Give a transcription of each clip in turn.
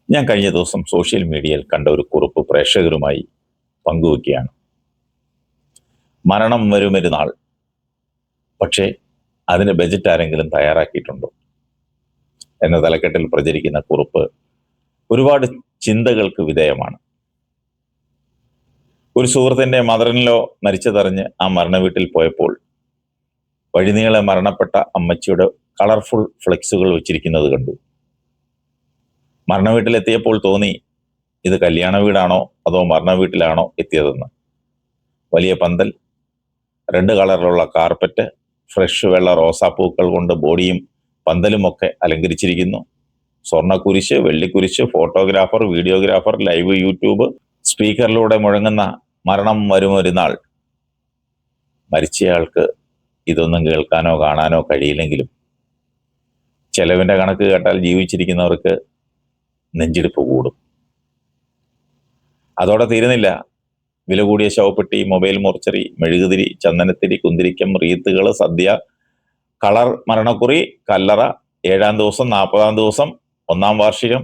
ഞാൻ കഴിഞ്ഞ ദിവസം സോഷ്യൽ മീഡിയയിൽ കണ്ട ഒരു കുറിപ്പ് പ്രേക്ഷകരുമായി പങ്കുവയ്ക്കുകയാണ്. മരണം വരുമൊരു നാൾ, പക്ഷേ അതിന് ബജറ്റ് ആരെങ്കിലും തയ്യാറാക്കിയിട്ടുണ്ടോ എന്ന തലക്കെട്ടിൽ പ്രചരിക്കുന്ന കുറിപ്പ് ഒരുപാട് ചിന്തകൾക്ക് വിധേയമാണ്. ഒരു സുഹൃത്തിൻ്റെ മദറിൻലോ മരിച്ചതറിഞ്ഞ് ആ മരണ വീട്ടിൽ പോയപ്പോൾ വഴിനീളെ മരണപ്പെട്ട അമ്മച്ചിയുടെ കളർഫുൾ ഫ്ലെക്സുകൾ വെച്ചിരിക്കുന്നത് കണ്ടു. മരണ വീട്ടിലെത്തിയപ്പോൾ തോന്നി, ഇത് കല്യാണ വീടാണോ അതോ മരണ വീട്ടിലാണോ എത്തിയതെന്ന്. വലിയ പന്തൽ, 2 കളറിലുള്ള കാർപ്പറ്റ്, ഫ്രഷ് വെള്ള റോസാപ്പൂക്കൾ കൊണ്ട് ബോഡിയും പന്തലുമൊക്കെ അലങ്കരിച്ചിരിക്കുന്നു. സ്വർണ്ണക്കുരിശ്, വെള്ളിക്കുരിശ്, ഫോട്ടോഗ്രാഫർ, വീഡിയോഗ്രാഫർ, ലൈവ് യൂട്യൂബ്, സ്പീക്കറിലൂടെ മുഴങ്ങുന്ന മരണം വരുമൊരു നാൾ. മരിച്ചയാൾക്ക് ഇതൊന്നും കേൾക്കാനോ കാണാനോ കഴിയില്ലെങ്കിലും ചെലവിൻ്റെ കണക്ക് കേട്ടാൽ ജീവിച്ചിരിക്കുന്നവർക്ക് നെഞ്ചിടിപ്പ് കൂടും. അതോടെ തീരുന്നില്ല. വില കൂടിയ ശവപ്പെട്ടി, മൊബൈൽ മോർച്ചറി, മെഴുകുതിരി, ചന്ദനത്തിരി, കുന്തിരിക്കം, റീത്തുകൾ, സദ്യ, കളർ മരണക്കുറി, കല്ലറ, 7-ാം ദിവസം, 40-ാം ദിവസം, 1-ാം വാർഷികം,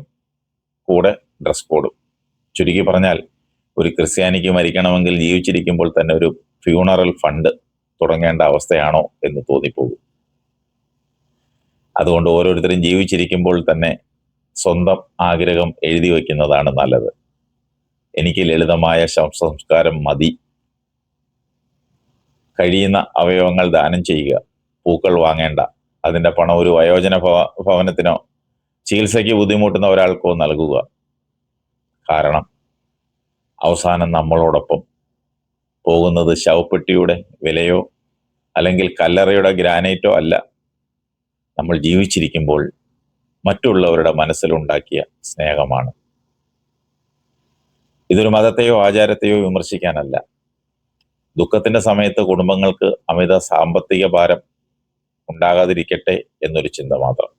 കൂടെ ഡ്രസ് കോഡും. ചുരുക്കി പറഞ്ഞാൽ, ഒരു ക്രിസ്ത്യാനിക്ക് മരിക്കണമെങ്കിൽ ജീവിച്ചിരിക്കുമ്പോൾ തന്നെ ഒരു ഫ്യൂണറൽ ഫണ്ട് തുടങ്ങേണ്ട അവസ്ഥയാണോ എന്ന് തോന്നിപ്പോകും. അതുകൊണ്ട് ഓരോരുത്തരും ജീവിച്ചിരിക്കുമ്പോൾ തന്നെ സ്വന്തം ആഗ്രഹം എഴുതി വയ്ക്കുന്നതാണ് നല്ലത്. എനിക്ക് ലളിതമായ ശവസംസ്കാരം മതി. കഴിയുന്ന അവയവങ്ങൾ ദാനം ചെയ്യുക. പൂക്കൾ വാങ്ങേണ്ട. അതിൻ്റെ പണം ഒരു വയോജന ഭവനത്തിനോ ചികിത്സയ്ക്ക് ബുദ്ധിമുട്ടുന്ന ഒരാൾക്കോ നൽകുക. കാരണം അവസാനം നമ്മളോടൊപ്പം പോകുന്നത് ശവപ്പെട്ടിയുടെ വിലയോ അല്ലെങ്കിൽ കല്ലറയുടെ ഗ്രാനൈറ്റോ അല്ല. നമ്മൾ ജീവിച്ചിരിക്കുമ്പോൾ മറ്റുള്ളവരുടെ മനസ്സിലുണ്ടാക്കിയ സ്നേഹമാണ്. ഇതൊരു മതത്തെയോ ആചാരത്തെയോ വിമർശിക്കാനല്ല. ദുഃഖത്തിൻ്റെ സമയത്ത് കുടുംബങ്ങൾക്ക് അമിത സാമ്പത്തിക ഭാരം ഉണ്ടാകാതിരിക്കട്ടെ എന്നൊരു ചിന്ത മാത്രം.